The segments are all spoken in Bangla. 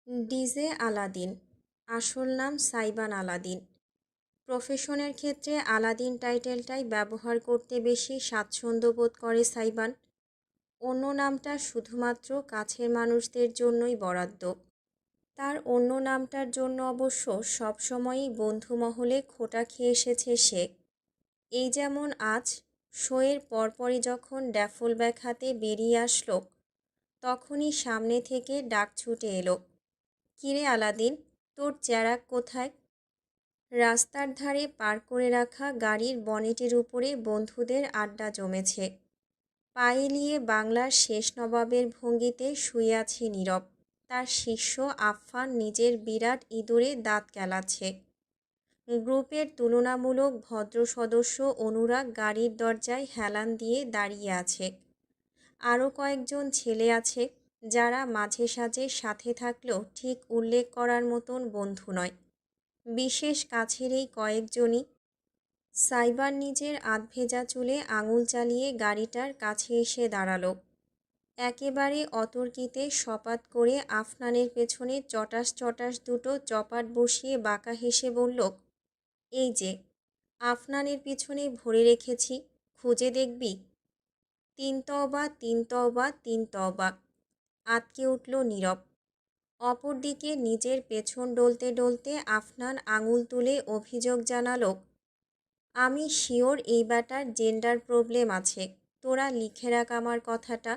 DJ Aladdin. আসল নাম সাইবান আলাদিন। প্রফেশনের ক্ষেত্রে আলাদিন টাইটেলটাই ব্যবহার করতে বেশি স্বাচ্ছন্দ্য বোধ করে সাইবান। অন্য নামটা শুধুমাত্র কাছের মানুষদের জন্যই বরাদ্দ। তার অন্য নামটার জন্য অবশ্য সবসময়ই বন্ধুমহলে খোঁটা খেয়ে এসেছে সে। এই যেমন আজ শোয়ের পরপরই যখন ড্যাফল ব্যাগ হাতে বেরিয়ে আসলো, তখনই সামনে থেকে ডাক ছুটে এলো, কিরে আলাদিন, তোর চেরাগ কোথায়? রাস্তার ধারে পার করে রাখা গাড়ির বনেটের উপরে বন্ধুদের আড্ডা জমেছে। পা এলিয়ে বাংলার শেষ নবাবের ভঙ্গিতে শুয়ে আছে নীরব। তার শিষ্য আফফান নিজের বিরাট ইঁদুরে দাঁত কেলাচ্ছে। গ্রুপের তুলনামূলক ভদ্র সদস্য অনুরাগ গাড়ির দরজায় হেলান দিয়ে দাঁড়িয়ে আছে। আরও কয়েকজন ছেলে আছে যারা মাঝে সাঝে সাথে থাকলেও ঠিক উল্লেখ করার মতন বন্ধু নয়। বিশেষ কাছের এই কয়েকজনই। সাইবার নিজের আধভেজা চুলে আঙুল চালিয়ে গাড়িটার কাছে এসে দাঁড়ালো। একেবারে অতর্কিতে সপাত করে আফনানের পেছনে চটাস চটাস দুটো চপাট বসিয়ে বাঁকা হেসে বলল, এই যে আফনানের পিছনে ভরে রেখেছি, খুঁজে দেখবি? তিন তওবা, তিন তওবা, তিন তওবা। আঁতকে উঠল নীরব। অপরদিকে নিজের পেছন ডলতে ডলতে আফনান আঙুল তুলে অভিযোগ জানালো, আমি শিওর এই ব্যাটার জেন্ডার প্রবলেম আছে। তোরা লিখে রাখ আমার কথাটা।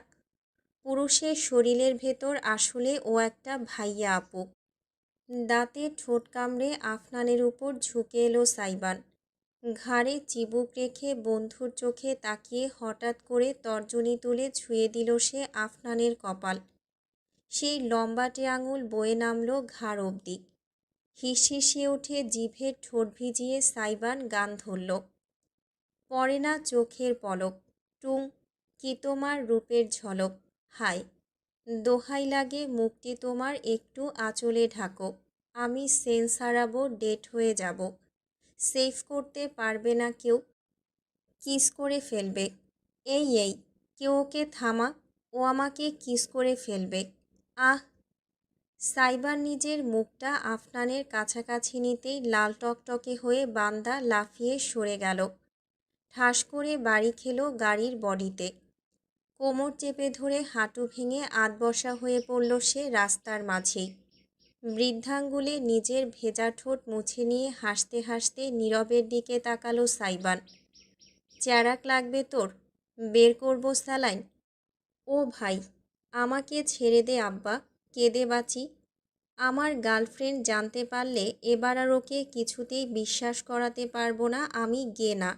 পুরুষের শরীরের ভেতর আসলে ও একটা ভাইয়া আপু। দাঁতে ঠোঁট কামড়ে আফনানের উপর ঝুঁকে এলো সাইবান। ঘাড়ে চিবুক রেখে বন্ধুর চোখে তাকিয়ে হঠাৎ করে তর্জনী তুলে ছুঁয়ে দিল সে আফনানের কপাল। সেই লম্বাটে আঙুল বয়ে নামল ঘাড় অবধি। হিসহিসিয়ে উঠে জিভের ঠোঁট ভিজিয়ে সাইবান গান ধরল, পড়ে না চোখের পলক, টুং, কি তোমার রূপের ঝলক, হায় দোহাই লাগে মুখটি তোমার একটু আঁচলে ঢাকো, আমি সেন্স হারাবো, ডেট হয়ে যাব, সেভ করতে পারবে না কেউ, কিস করে ফেলবে, এই কেউ ওকে থামা, ও আমাকে কিস করে ফেলবে, আহ। সাইবার নিজের মুখটা আফনানের কাছাকাছি নিতেই লাল টকটকে হয়ে বান্দা লাফিয়ে সরে গেল। ঠাস করে বাড়ি খেলো গাড়ির বডিতে। কোমর চেপে ধরে হাঁটু ভেঙে আধবসা হয়ে পড়ল সে রাস্তার মাঝেই। বৃদ্ধাঙ্গুলে নিজের ভেজা ঠোঁট মুছে নিয়ে হাসতে হাসতে নীরবের দিকে তাকালো সাইবান। চেরাক লাগবে তোর? বের করবো স্যালাইন? ও ভাই, আমাকে ছেড়ে দে আব্বা, কেঁদে বাঁচি। আমার গার্লফ্রেন্ড জানতে পারলে এবার আর ওকে কিছুতেই বিশ্বাস করাতে পারবো না আমি গে না।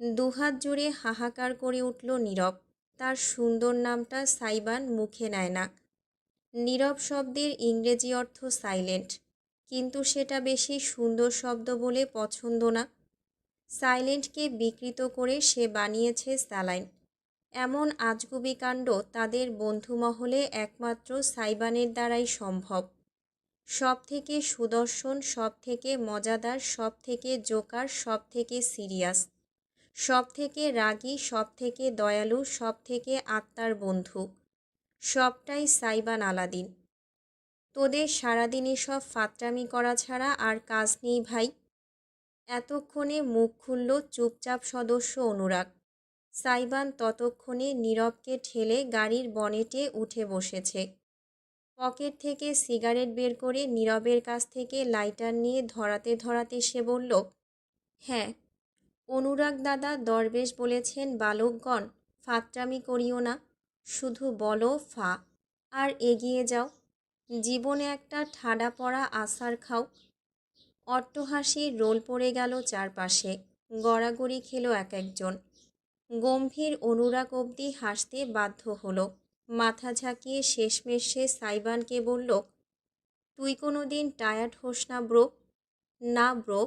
দুহাত জুড়ে হাহাকার করে উঠল নীরব। তার সুন্দর নামটা সাইবান মুখে নেয় না। নীরব শব্দের ইংরেজি অর্থ সাইলেন্ট, কিন্তু সেটা বেশি সুন্দর শব্দ বলে পছন্দ না। সাইলেন্টকে বিকৃত করে সে বানিয়েছে স্যালাইন। এমন আজগুবি কাণ্ড তাদের বন্ধুমহলে একমাত্র সাইবানের দ্বারাই সম্ভব। সব থেকে সুদর্শন, সব থেকে মজাদার, সব থেকে জোকার, সব থেকে সিরিয়াস, সব থেকে রাগী, সব থেকে দয়ালু, সব থেকে আত্মার বন্ধু, সবটাই সাইবান আলাদিন। তোদের সারাদিন এসব ফাত্রামি করা ছাড়া আর কাজ নেই ভাই। এতক্ষণে মুখ খুলল চুপচাপ সদস্য অনুরাগ। সাইবান ততক্ষণে নীরবকে ঠেলে গাড়ির বনেটে উঠে বসেছে। পকেট থেকে সিগারেট বের করে নীরবের কাছ থেকে লাইটার নিয়ে ধরাতে ধরাতে সে বলল, হ্যাঁ, অনুরাগ দাদা দরবেশ বলেছেন বালকগণ, ফাত্রামি করিও না, শুধু বলো ফা আর এগিয়ে যাও। জীবনে একটা ঠাডা পড়া আছাড় খাও। অট্টহাসির রোল পড়ে গেল চারপাশে। গড়াগড়ি খেলো এক একজন। গম্ভীর অনুরাগ অবধি হাসতে বাধ্য হলো। মাথা ঝাঁকিয়ে শেষমেশ সে সাইবানকে বলল, তুই কোনো দিন টায়ার্ড হোস না ব্রো? না ব্রো,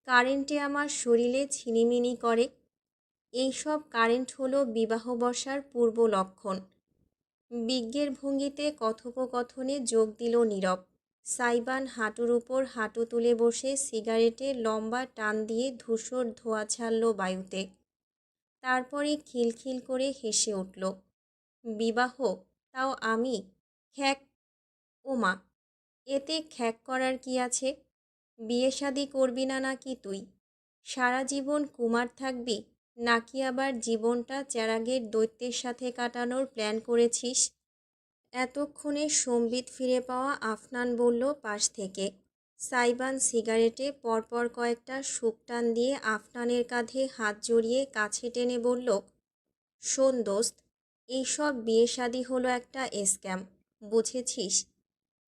কারেন্টে আমার শরীরে ছিনিমিনি করে। এইসব কারেন্ট হলো বিবাহ বসার পূর্ব লক্ষণ। বিজ্ঞের ভঙ্গিতে কথোপকথনে যোগ দিল নীরব। সাইবান হাঁটুর উপর হাঁটু তুলে বসে সিগারেটে লম্বা টান দিয়ে ধূসর ধোঁয়া ছাড়ল বায়ুতে। তারপরে খিলখিল করে হেসে উঠল। বিবাহ? তাও আমি? খ্যাক। ওমা, এতে খ্যাক করার কি আছে? বিয়ে শাদি করবি না নাকি তুই? সারা জীবন কুমার থাকবি, নাকি আবার জীবনটা চেরাগের দৈত্যের সাথে কাটানোর প্ল্যান করেছিস? এতক্ষণে সম্বিত ফিরে পাওয়া আফনান বলল পাশ থেকে। সাইবান সিগারেটে পরপর কয়েকটা শুক টান দিয়ে আফনানের কাঁধে হাত জড়িয়ে কাছে টেনে বলল, শোন দোস্ত, এইসব বিয়ে শাদি হলো একটা স্ক্যাম, বুঝেছিস?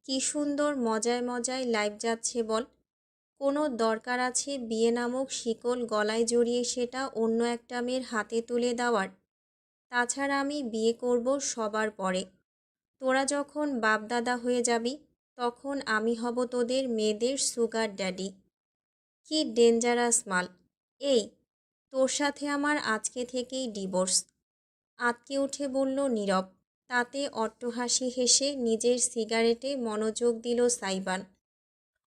কি সুন্দর মজায় মজায় লাইফ যাচ্ছে বল। কোনো দরকার আছে বিয়ে নামক শিকল গলায় জড়িয়ে সেটা অন্য একটা মেয়ের হাতে তুলে দেওয়ার? তাছাড়া আমি বিয়ে করব সবার পরে। তোরা যখন বাপদাদা হয়ে যাবি, তখন আমি হব তোদের মেয়েদের সুগার ড্যাডি। কি ডেঞ্জারাস মাল! এই, তোর সাথে আমার আজকে থেকেই ডিভোর্স। আঁতকে উঠে বলল নীরব। তাতে অট্টহাসি হেসে নিজের সিগারেটে মনোযোগ দিল সাইবান।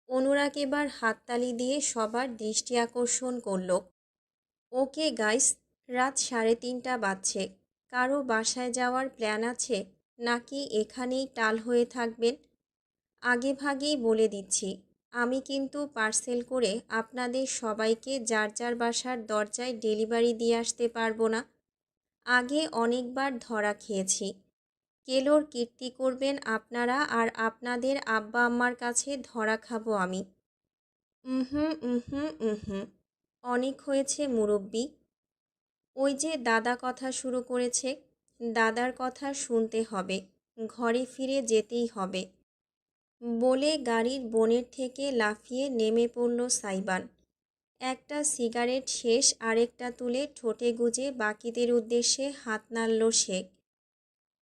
অনুরাগ এবার হাততালি দিয়ে সবার দৃষ্টি আকর্ষণ করল। ওকে গাইস, রাত 3:30 বাজছে। কারো বাসায় যাওয়ার প্ল্যান আছে, নাকি এখানেই টাল হয়ে থাকবেন? আগে ভাগেই বলে দিচ্ছি, আমি কিন্তু পার্সেল করে আপনাদের সবাইকে যার যার বাসার দরজায় ডেলিভারি দিয়ে আসতে পারবো না। আগে অনেকবার ধরা খেয়েছি। কেলোর কীর্তি করবেন আপনারা, আর আপনাদের আব্বা আম্মার কাছে ধরা খাবো আমি। হুম হুম, অনেক হয়েছে মুরব্বি। ওই যে দাদা কথা শুরু করেছে, দাদার কথা শুনতে হবে, ঘরে ফিরে যেতেই হবে বলে গাড়ির বনের থেকে লাফিয়ে নেমে পড়ল সাইবান। একটা সিগারেট শেষ, আরেকটা তুলে ঠোঁটে গুজে বাকিদের উদ্দেশ্যে হাত নাড়ল সে।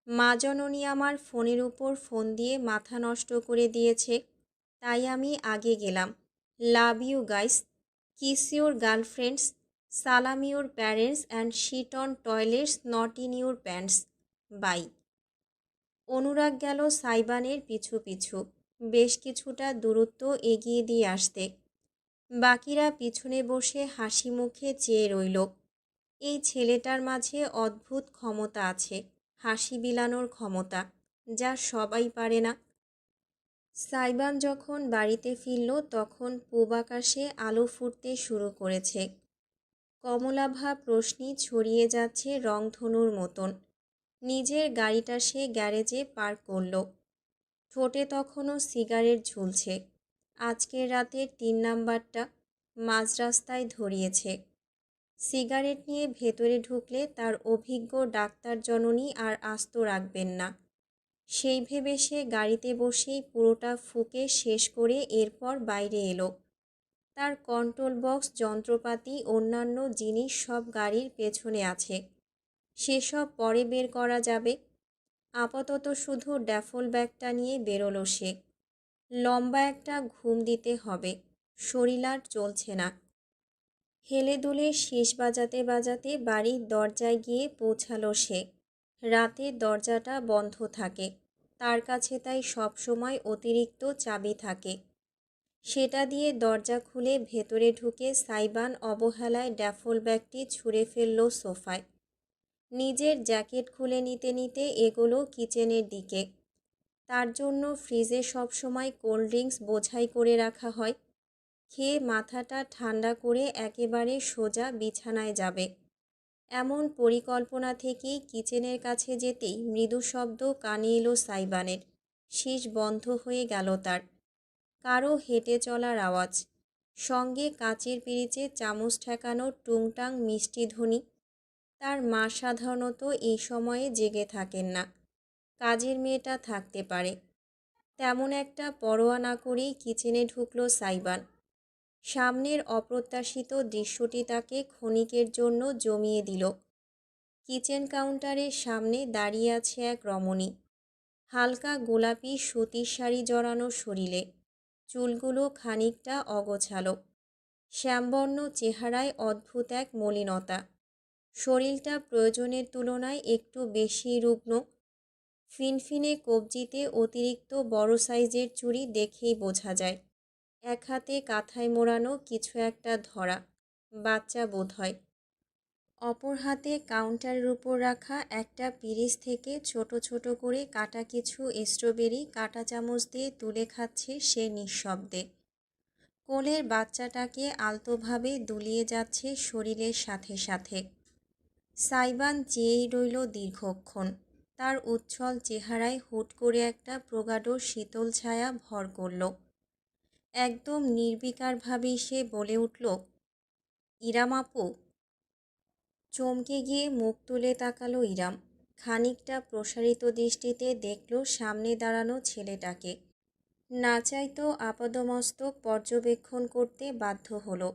মা জননী আমার ফোনের উপর ফোন দিয়ে মাথা নষ্ট করে দিয়েছে, তাই আমি আগে গেলাম। Love you guys, kiss your girlfriends, সালাম your parents and shit on toilets not in your pants. Bye. Anurag গেল সাইবানের পিছু পিছু, বেশ কিছুটা দূরত্ব এগিয়ে দিয়ে আসতে। বাকিরা পিছনে বসে হাসি মুখে চেয়ে রইল। এই ছেলেটার মাঝে অদ্ভুত ক্ষমতা আছে, হাসি বিলানোর ক্ষমতা, যা সবাই পারে না। সাইবান যখন বাড়িতে ফিরল তখন পূব আকাশে আলো ফুটতে শুরু করেছে। কমলাভা প্রশ্নি ছড়িয়ে যাচ্ছে রংধনুর মতন। নিজের গাড়িটা সে গ্যারেজে পার্ক করল। ঠোঁটে তখনও সিগারেট ঝুলছে। আজকের রাতের 3 নাম্বারটা মাঝ রাস্তায় ধরিয়েছে। সিগারেট নিয়ে ভেতরে ঢুকলে তার অভিজ্ঞ ডাক্তার জননী আর আস্ত রাখবেন না। সেই ভেবে সে গাড়িতে বসেই পুরোটা ফুঁকে শেষ করে এরপর বাইরে এলো। তার কন্ট্রোল বক্স, যন্ত্রপাতি, অন্যান্য জিনিস সব গাড়ির পেছনে আছে। সেসব পরে বের করা যাবে। আপাতত শুধু ড্যাফল ব্যাগটা নিয়ে বেরোলো সে। লম্বা একটা ঘুম দিতে হবে, শরীর আর চলছে না। হেলে দুলে শীষ বাজাতে বাজাতে বাড়ির দরজায় গিয়ে পৌঁছালো সে। রাতে দরজাটা বন্ধ থাকে, তার কাছে তাই সবসময় অতিরিক্ত চাবি থাকে। সেটা দিয়ে দরজা খুলে ভেতরে ঢুকে সাইবান অবহেলায় ড্যাফল ব্যাগটি ছুঁড়ে ফেলল সোফায়। নিজের জ্যাকেট খুলে নিতে নিতে এগোলো কিচেনের দিকে। তার জন্য ফ্রিজে সবসময় কোল্ড ড্রিঙ্কস বোঝাই করে রাখা হয়। খেয়ে মাথাটা ঠান্ডা করে একেবারে সোজা বিছানায় যাবে, এমন পরিকল্পনা থেকেই কিচেনের কাছে যেতেই মৃদু শব্দ কানে এলো সাইবানের। শীষ বন্ধ হয়ে গেল তার। কারো হেঁটে চলার আওয়াজ, সঙ্গে কাচের পিরিচে চামচ ঠেকানোর টুংটাং মিষ্টি ধ্বনি। তার মা সাধারণত এই সময়ে জেগে থাকেন না, কাজের মেয়েটা থাকতে পারে। তেমন একটা পরোয়া না করেই কিচেনে ঢুকল সাইবান। সামনের অপ্রত্যাশিত দৃশ্যটি তাকে ক্ষণিকের জন্য জমিয়ে দিল। কিচেন কাউন্টারের সামনে দাঁড়িয়ে আছে এক রমণী। হালকা গোলাপি সুতির শাড়ি জড়ানো শরীরে, চুলগুলো খানিকটা অগোছালো। শ্যামবর্ণ চেহারায় অদ্ভুত এক মলিনতা। শরীরটা প্রয়োজনের তুলনায় একটু বেশি রুগ্ন। ফিনফিনে কবজিতে অতিরিক্ত বড় সাইজের চুড়ি দেখেই বোঝা যায়। এক হাতে কাঁথায় মোড়ানো কিছু একটা ধরা, বাচ্চা বোধ হয়। অপর হাতে কাউন্টারের উপর রাখা একটা পিরিচ থেকে ছোট ছোট করে কাটা কিছু স্ট্রবেরি কাঁটা চামচ দিয়ে তুলে খাচ্ছে সে নিঃশব্দে। কোলের বাচ্চাটাকে আলতোভাবে দুলিয়ে যাচ্ছে শরীরের সাথে সাথে। সাইবান চেয়েই রইল দীর্ঘক্ষণ। তার উচ্ছল চেহারায় হুট করে একটা প্রগাঢ় শীতল ছায়া ভর করল। একদম নির্বিকারভাবেই সে বলে উঠল, ইরাম আপু। চমকে গিয়ে মুখ তুলে তাকালো ইরাম। খানিকটা প্রসারিত দৃষ্টিতে দেখল সামনে দাঁড়ানো ছেলেটাকে। না চাইতেও আপাদমস্তক পর্যবেক্ষণ করতে বাধ্য হলো।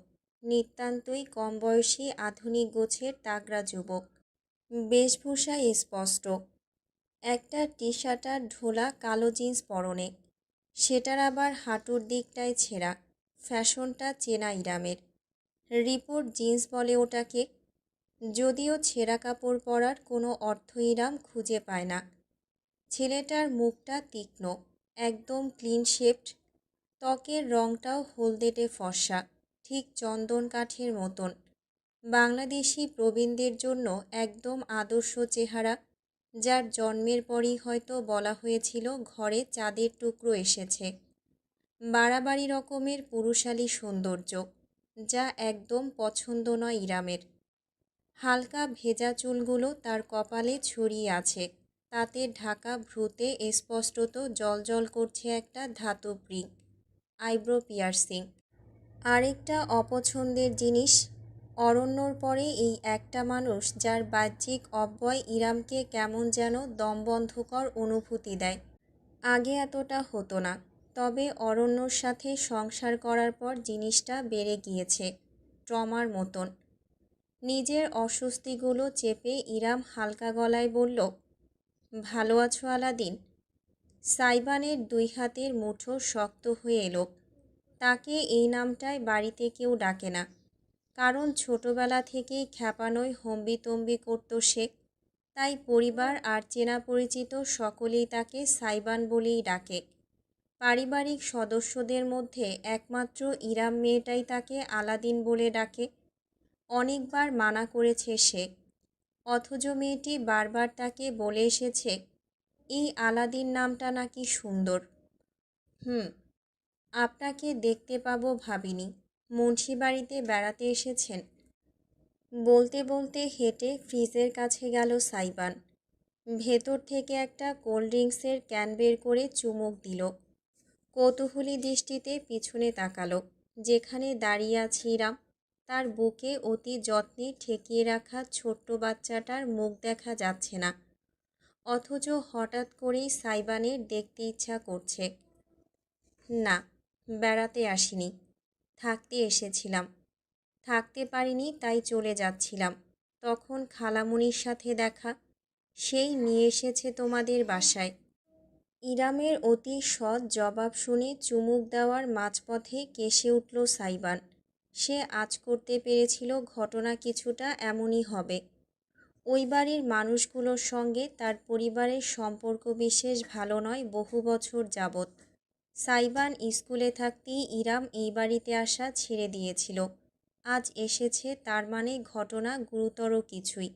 নিতান্তই কম বয়সী আধুনিক গোছের তাগড়া যুবক। বেশভূষা স্পষ্ট। একটা টি শার্টার ঢোলা কালো জিন্স পরনে, সেটার আবার হাঁটুর দিকটায় ছেঁড়া। ফ্যাশনটা চেনা ইরামের। রিপোর্ট জিন্স বলে ওটাকে। যদিও ছেঁড়া কাপড় পরার কোনো অর্থ ইরাম খুঁজে পায় না। ছেলেটার মুখটা তীক্ষ্ণ, একদম ক্লিন শেভড। ত্বকের রঙটাও হলদেটে ফর্সা, ঠিক চন্দন কাঠের মতন। বাংলাদেশি প্রবীণদের জন্য একদম আদর্শ চেহারা, যার জন্মের পরই হয়তো বলা হয়েছিল ঘরে চাঁদের টুকরো এসেছে। বাড়াবাড়ি রকমের পুরুষালী সৌন্দর্য, যা একদম পছন্দ নয় ইরামের। হালকা ভেজা চুলগুলো তার কপালে ছড়িয়ে আছে, তাতে ঢাকা ভ্রুতে স্পষ্টত জ্বলজ্বল করছে একটা ধাতব রিং। Eyebrow piercing. আরেকটা অপছন্দের জিনিস, অরণ্যর পরে এই একটা মানুষ যার বাহ্যিক অব্যয় ইরামকে কেমন যেন দমবন্ধকর অনুভূতি দেয়। আগে এতটা হতো না, তবে অরণ্যর সাথে সংসার করার পর জিনিসটা বেড়ে গিয়েছে, ট্রমার মতন। নিজের অস্বস্তিগুলো চেপে ইরাম হালকা গলায় বলল, ভালো আছো আলাদিন? সাইবানের দুই হাতের মুঠো শক্ত হয়ে এলো। তাকে এই নামটায় বাড়িতে কেউ ডাকে না, কারণ ছোটবেলা থেকেই খ্যাপানোয় হম্বিতম্বি করত সে। তাই পরিবার আর চেনা পরিচিত সকলেই তাকে সাইবান বলেই ডাকে। পারিবারিক সদস্যদের মধ্যে একমাত্র ইরাম মেয়েটাই তাকে আলাদিন বলে ডাকে। অনেকবার মানা করেছে সে, অথচ মেয়েটি বারবার তাকে বলে এসেছে এই আলাদিন নামটা নাকি সুন্দর। আপনাকে দেখতে পাবো ভাবিনি। মুন্সিবাড়িতে বেড়াতে এসেছেন? বলতে বলতে হেঁটে ফ্রিজের কাছে গেল সাইবান। ভেতর থেকে একটা কোল্ড ড্রিঙ্কসের ক্যান বের করে চুমুক দিল। কৌতূহলী দৃষ্টিতে পিছনে তাকালো। যেখানে দাঁড়িয়ে আছে ইরাম, তার বুকে অতি যত্নে ঠেকিয়ে রাখা ছোট্ট বাচ্চাটার মুখ দেখা যাচ্ছে না। অথচ হঠাৎ করেই সাইবানের দেখতে ইচ্ছা করছে। না, বেড়াতে আসিনি, থাকতে এসেছিলাম। থাকতে পারিনি তাই চলে যাচ্ছিলাম। তখন খালামুনির সাথে দেখা, সেই নিয়ে এসেছে তোমাদের বাসায়। ইরামের অতি সৎ জবাব শুনে চুমুক দেওয়ার মাঝপথে কেসে উঠল সাইবান। সে আঁচ করতে পেরেছিল ঘটনা কিছুটা এমনই হবে। ওই বাড়ির মানুষগুলোর সঙ্গে তার পরিবারের সম্পর্ক বিশেষ ভালো নয় বহু বছর যাবৎ। সাইবান স্কুলে থাকতেই ইরাম এই বাড়িতে আসা ছেড়ে দিয়েছিল। আজ এসেছে, তার মানে ঘটনা গুরুতর কিছুই।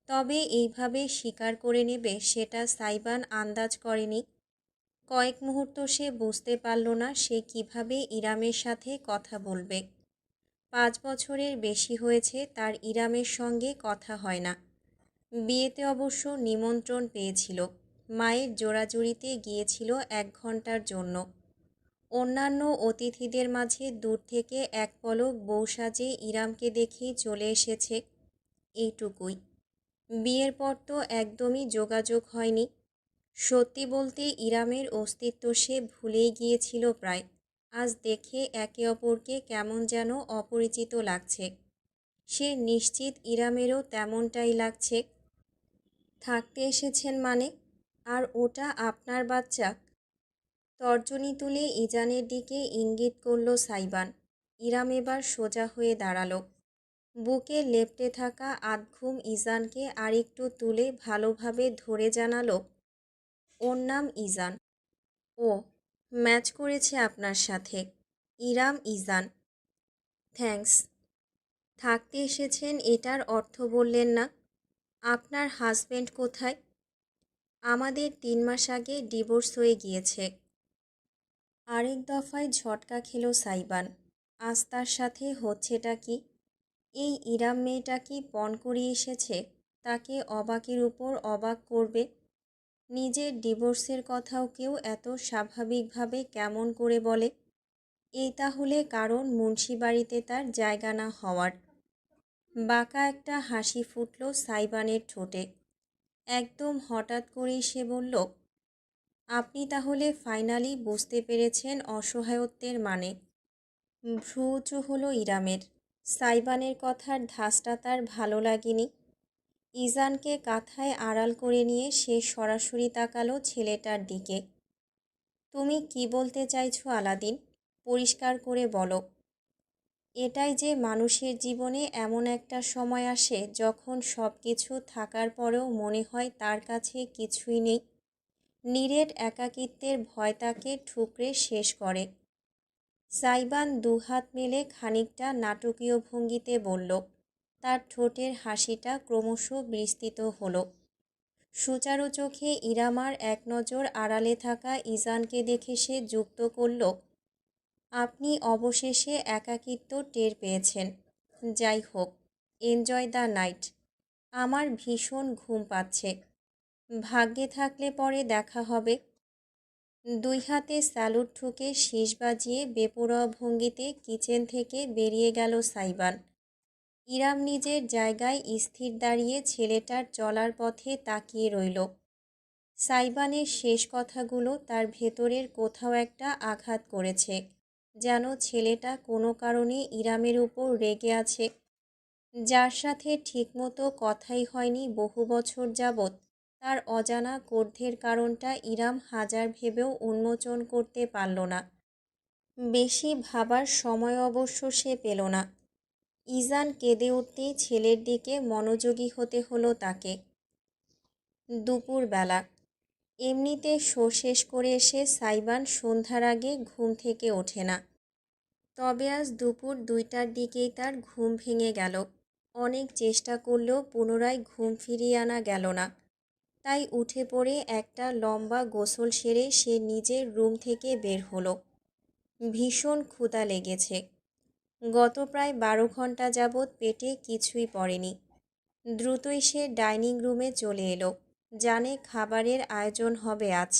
তবে এইভাবে স্বীকার করে নেবে সেটা সাইবান আন্দাজ করেনি। কয়েক মুহূর্ত সে বুঝতে পারল না সে কিভাবে ইরামের সাথে কথা বলবে। 5 বছরের বেশি হয়েছে তার ইরামের সঙ্গে কথা হয় না। বিয়েতে অবশ্য নিমন্ত্রণ পেয়েছিল। মায়ের জোড়াজুড়িতে গিয়েছিল 1 ঘন্টার জন্য। অন্যান্য অতিথিদের মাঝে দূর থেকে এক পলক বউ সাজে ইরামকে দেখেই চলে এসেছে, এইটুকুই। বিয়ের পর তো একদমই যোগাযোগ হয়নি। সত্যি বলতে ইরামের অস্তিত্ব সে ভুলেই গিয়েছিল প্রায়। আজ দেখে একে অপরকে কেমন যেন অপরিচিত লাগছে। সে নিশ্চিত ইরামেরও তেমনটাই লাগছে। থাকতে এসেছেন মানে? আর ওটা আপনার বাচ্চা? তর্জনী তুলে ইজানের দিকে ইঙ্গিত করল সাইবান। ইরাম এবার সোজা হয়ে দাঁড়ালো। বুকে লেপ্টে থাকা আধঘুম ইজানকে আরেকটু তুলে ভালোভাবে ধরে জানালো, ওর নাম ইজান। ও, ম্যাচ করেছে আপনার সাথে। ইরাম ইজান। থ্যাঙ্কস। থাকতে এসেছেন এটার অর্থ বললেন না। আপনার হাজবেন্ড কোথায়? আমাদের 3 মাস আগে ডিভোর্স হয়ে গিয়েছে। আরেক দফায় ঝটকা খেল সাইবান। আজ তার সাথে হচ্ছেটা কি? এই ইরাম মেয়েটা কি পণ করিয়ে এসেছে তাকে অবাকের উপর অবাক করবে? নিজের ডিভোর্সের কথাও কেউ এত স্বাভাবিকভাবে কেমন করে বলে? এই তাহলে কারণ মুন্সিবাড়িতে তার জায়গা না হওয়ার। বাঁকা একটা হাসি ফুটল সাইবানের ঠোঁটে। একদম হঠাৎ করেই সে বলল, আপনি তাহলে ফাইনালি বুঝতে পেরেছেন অসহায়ত্বের মানে। ভ্রু উঁচু হলো ইরামের। সাইবানের কথার ধাঁচটা তার ভালো লাগেনি। ইজানকে কাঁথায় আড়াল করে নিয়ে সে সরাসরি তাকালো ছেলেটার দিকে। তুমি কি বলতে চাইছো আলাদিন? পরিষ্কার করে বলো। এটাই যে মানুষের জীবনে এমন একটা সময় আসে যখন সব কিছু থাকার পরেও মনে হয় তার কাছে কিছুই নেই। নিরেট একাকিত্বের ভয় তাকে ঠুকরে শেষ করে। সাইবান দুহাত মেলে খানিকটা নাটকীয় ভঙ্গিতে বলল। তার ঠোঁটের হাসিটা ক্রমশ বিস্তৃত হলো। সুচারু চোখে ইরামার এক নজর আড়ালে থাকা ইজানকে দেখে সে যুক্ত করল, আপনি অবশেষে একাকিত্ব টের পেয়েছেন। যাই হোক, এনজয় দ্য নাইট। আমার ভীষণ ঘুম পাচ্ছে। ভাগ্যে থাকলে পরে দেখা হবে। দুই হাতে স্যালুট ঠুকে শীষ বাজিয়ে বেপরোয়া ভঙ্গিতে কিচেন থেকে বেরিয়ে গেল সাইবান। ইরাম নিজের জায়গায় স্থির দাঁড়িয়ে ছেলেটার চলার পথে তাকিয়ে রইল। সাইবানের শেষ কথাগুলো তার ভেতরের কোথাও একটা আঘাত করেছে, যেন ছেলেটা কোনো কারণে ইরামের উপর রেগে আছে, যার সাথে ঠিকমতো কথাই হয়নি বহু বছর যাবৎ। তার অজানা ক্রোধের কারণটা ইরাম হাজার ভেবেও উন্মোচন করতে পারল না। বেশি ভাবার সময় অবশ্য সে পেল না। ইজান কেঁদে উঠতেই ছেলের দিকে মনোযোগী হতে হলো তাকে। দুপুরবেলা। এমনিতে শো শেষ করে এসে সাইবান সন্ধ্যার আগে ঘুম থেকে ওঠে না। তবে আজ দুপুর 2টার দিকেই তার ঘুম ভেঙে গেল। অনেক চেষ্টা করলেও পুনরায় ঘুম ফিরিয়ে আনা গেল না। তাই উঠে পড়ে একটা লম্বা গোসল সেরে সে নিজের রুম থেকে বের হলো। ভীষণ ক্ষুধা লেগেছে। গত প্রায় 12 ঘন্টা যাবৎ পেটে কিছুই পড়েনি। দ্রুতই সে ডাইনিং রুমে চলে এলো। জানে খাবারের আয়োজন হবে আজ।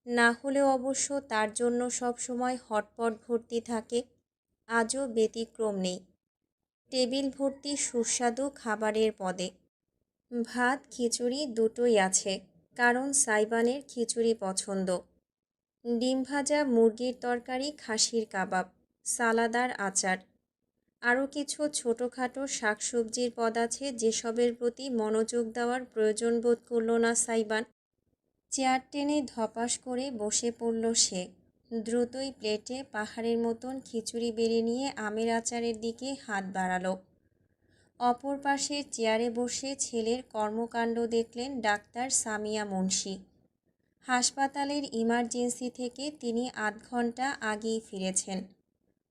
না হলেও অবশ্য তার জন্য সবসময় হটপট ভর্তি থাকে। আজও ব্যতিক্রম নেই। টেবিল ভর্তি সুস্বাদু খাবারের পদে। ভাত খিচুড়ি দুটোই আছে, কারণ সাইবানের খিচুড়ি পছন্দ। ডিম ভাজা, মুরগির তরকারি, খাসির কাবাব, সালাদ আর আচার। আরও কিছু ছোটোখাটো শাকসবজির পদ আছে যেসবের প্রতি মনোযোগ দেওয়ার প্রয়োজন বোধ করল না সাইবান। চেয়ার টেনে ধপাস করে বসে পড়ল সে। দ্রুতই প্লেটে পাহাড়ের মতন খিচুড়ি বেড়ে নিয়ে আমের আচারের দিকে হাত বাড়ালো। অপর পাশের চেয়ারে বসে ছেলের কর্মকাণ্ড দেখলেন ডাক্তার সামিয়া মুন্সি। হাসপাতালের ইমার্জেন্সি থেকে তিনি 8 ঘন্টা আগেই ফিরেছেন।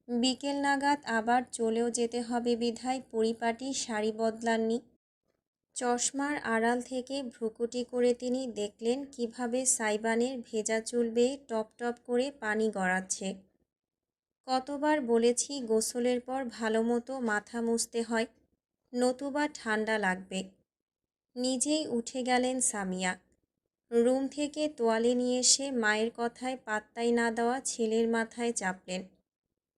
বিকেল নাগাদ আবার চলেও যেতে হবে বিধায় পরিপাটি শাড়ি বদলাননি। চশমার আড়াল থেকে ভ্রুকুটি করে তিনি দেখলেন কিভাবে সাইবানের ভেজা চুল বেয়ে টপ টপ করে পানি গড়াচ্ছে। কতবার বলেছি গোসলের পর ভালো মতো মাথা মুছতে হয়, নতুবা ঠান্ডা লাগবে। নিজেই উঠে গেলেন সামিয়া। রুম থেকে তোয়ালে নিয়ে এসে মায়ের কথায় পাত্তাই না দেওয়া ছেলের মাথায় চাপলেন।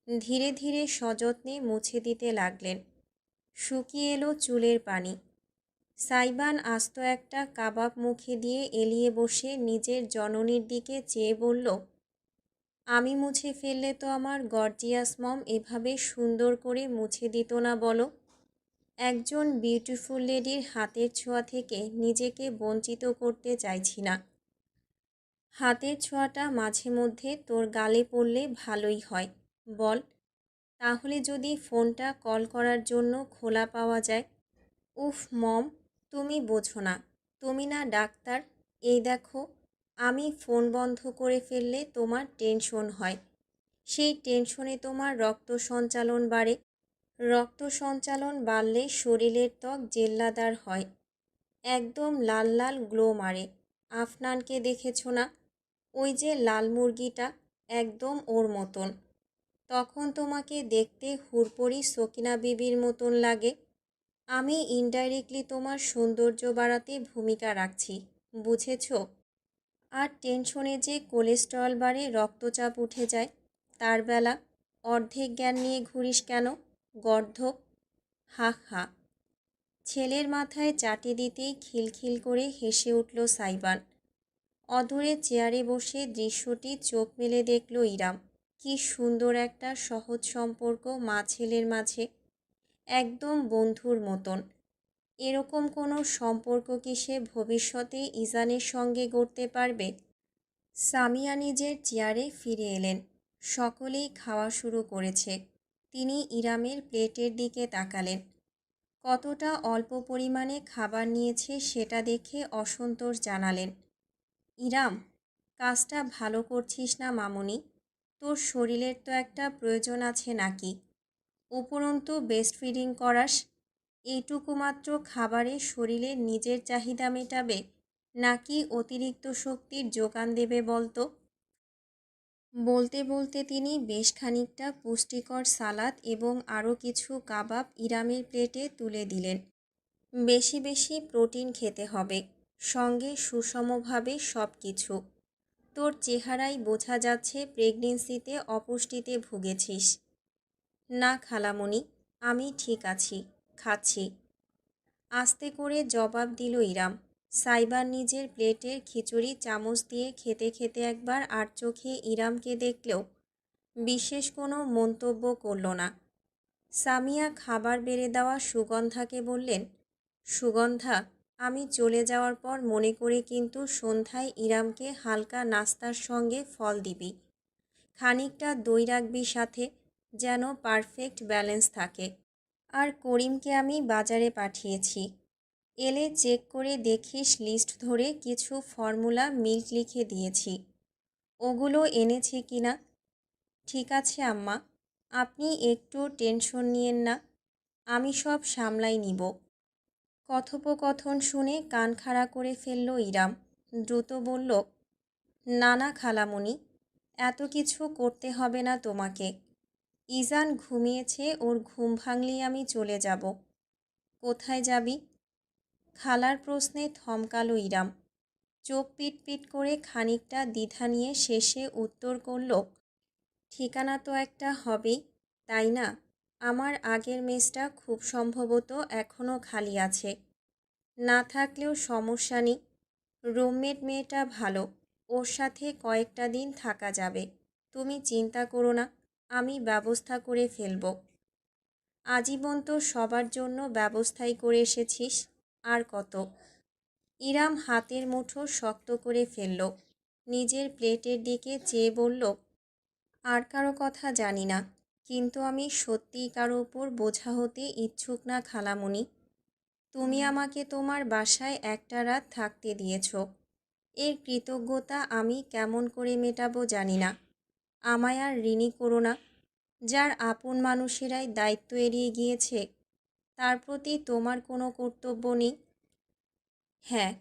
ধীরে ধীরে সযত্নে মুছে দিতে লাগলেন। শুকিয়ে এলো চুলের পানি। সাইবান আস্ত একটা কাবাব মুখে দিয়ে এলিয়ে বসে নিজের জননীর দিকে চেয়ে বলল, আমি মুছে ফেললে তো আমার গর্জিয়াস মম এভাবে সুন্দর করে মুছে দিত না বলো? একজন বিউটিফুল লেডির হাতের ছোঁয়া থেকে নিজেকে বঞ্চিত করতে চাইছি না। হাতের ছোঁয়াটা মাঝে মধ্যে তোর গালে পড়লে ভালোই হয়। বল, তাহলে যদি ফোনটা কল করার জন্য খোলা পাওয়া যায়। উফ মম, তুমি বোঝো না। তুমি না ডাক্তার। এই দেখো, আমি ফোন বন্ধ করে ফেললে তোমার টেনশন হয়। সেই টেনশনে তোমার রক্ত সঞ্চালন বাড়ে। রক্ত সঞ্চালন বাড়লে শরীরের ত্বক জেল্লাদার হয়, একদম লাল লাল গ্লো মারে। আফনানকে দেখেছো না? ওই যে লাল মুরগিটা, একদম ওর মতন। তখন তোমাকে দেখতে হুড়পড়ি সকিনা বিবির মতন লাগে। আমি ইনডাইরেক্টলি তোমার সৌন্দর্য বাড়াতে ভূমিকা রাখছি, বুঝেছো? আর টেনশনে যে কোলেস্টেরল বাড়ে, রক্তচাপ উঠে যায়, তার বেলা অর্ধেক জ্ঞান নিয়ে ঘুরিস কেন, গর্ধপ? হা হা। ছেলের মাথায় চাটি দিতেই খিলখিল করে হেসে উঠল সাইবান। অদূরে চেয়ারে বসে দৃশ্যটি চোখ মেলে দেখল ইরাম। কি সুন্দর একটা সহজ সম্পর্ক মা ছেলের মাঝে, একদম বন্ধুর মতন। এরকম কোনো সম্পর্ক কি সে ভবিষ্যতে ইজানের সঙ্গে গড়তে পারবে? সামিয়া নিজের চেয়ারে ফিরে এলেন। সকলেই খাওয়া শুরু করেছে। তিনি ইরামের প্লেটের দিকে তাকালেন। কতটা অল্প পরিমাণে খাবার নিয়েছে সেটা দেখে অসন্তোষ জানালেন। ইরাম, কাজটা ভালো করছিস না মামুনি? তোর শরীরের তো একটা প্রয়োজন আছে নাকি? উপরন্তু বেস্ট ফিডিং করাস, এইটুকু মাত্র খাবারে শরীরের নিজের চাহিদা মেটাবে নাকি অতিরিক্ত শক্তির যোগান দেবে বলতো? বলতে বলতে তিনি বেশ খানিকটা পুষ্টিকর সালাদ এবং আরও কিছু কাবাব ইরামের প্লেটে তুলে দিলেন। বেশি বেশি প্রোটিন খেতে হবে, সঙ্গে সুষমভাবে সব কিছু। তোর চেহারাই বোঝা যাচ্ছে প্রেগনেন্সিতে অপুষ্টিতে ভুগেছিস। না খালামণি, আমি ঠিক আছি, খাচ্ছি, আস্তে করে জবাব দিল ইরাম। সাইবার নিজের প্লেটের খিচুড়ি চামচ দিয়ে খেতে খেতে একবার আর চোখে ইরামকে দেখলেও বিশেষ কোনো মন্তব্য করল না। সামিয়া খাবার বেড়ে দেওয়া সুগন্ধাকে বললেন, সুগন্ধা, আমি চলে যাওয়ার পর মনে করে কিন্তু সন্ধ্যায় ইরামকে হালকা নাস্তার সঙ্গে ফল দিবি, খানিকটা দই রাখবি সাথে, যেন পারফেক্ট ব্যালেন্স থাকে। আর করিমকে আমি বাজারে পাঠিয়েছি, এলে চেক করে দেখিস লিস্ট ধরে কিছু ফর্মুলা মিল্ক লিখে দিয়েছি, ওগুলো এনেছে কিনা। ঠিক আছে আম্মা, আপনি একটু টেনশন নিয়েন না, আমি সব সামলাই নিব। কথোপকথন শুনে কান খাড়া করে ফেলল ইরাম। দ্রুত বলল, না না খালামণি, এত কিছু করতে হবে না তোমাকে। ইজান ঘুমিয়েছে, ওর ঘুম ভাঙলেই আমি চলে যাব। কোথায় যাবি? খালার প্রশ্নে থমকালো ইরাম। চোখ পিটপিট করে খানিকটা দ্বিধা নিয়ে শেষে উত্তর করল, ঠিকানা তো একটা হবেই, তাই না? আমার আগের মেসটা খুব সম্ভবত এখনও খালি আছে। না থাকলেও সমস্যা নেই, রুমমেট মেয়েটা ভালো, ওর সাথে কয়েকটা দিন থাকা যাবে। তুমি চিন্তা করো না, আমি ব্যবস্থা করে ফেলব। আজীবন তো সবার জন্য ব্যবস্থাই করে এসেছিস, আর কত? ইরাম হাতের মুঠো শক্ত করে ফেলল। নিজের প্লেটের দিকে চেয়ে বলল, আর কারো কথা জানি না, কিন্তু আমি সত্যিই কারো উপর বোঝা হতে ইচ্ছুক না খালামণি। তুমি আমাকে তোমার বাসায় একটা রাত থাকতে দিয়েছ, এর কৃতজ্ঞতা আমি কেমন করে মেটাবো জানি না। আমায় আর ঋণী করো না। যার আপন মানুষেরাই দায়িত্ব এড়িয়ে গিয়েছে, তার প্রতি তোমার কোনো কর্তব্য নেই? হ্যাঁ,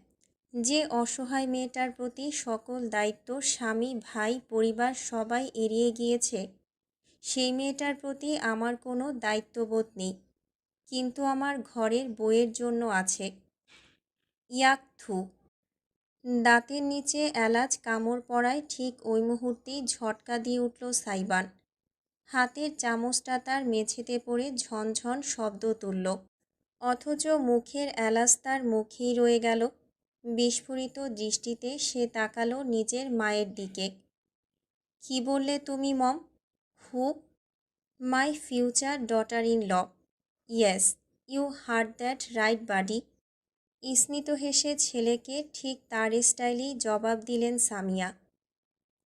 যে অসহায় মেয়েটার প্রতি সকল দায়িত্ব স্বামী, ভাই, পরিবার সবাই এড়িয়ে গিয়েছে, সেই মেয়েটার প্রতি আমার কোনো দায়িত্ববোধ নেই, কিন্তু আমার ঘরের বউয়ের জন্য আছে। ইয়াক থু। দাঁতের নিচে এলাচ কামড় পড়ায় ঠিক ওই মুহূর্তেই ঝটকা দিয়ে উঠল সাইবান। হাতের চামচটা তার মেঝেতে পড়ে ঝনঝন শব্দ তুলল, অথচ মুখের এলাচ তার মুখেই রয়ে গেল। বিস্ফোরিত দৃষ্টিতে সে তাকালো নিজের মায়ের দিকে। কি বললে তুমি মম? হু? My future daughter in law. Yes, you heard that right buddy. স্মিত হেসে ছেলেকে ঠিক তার স্টাইলেই জবাব দিলেন সামিয়া।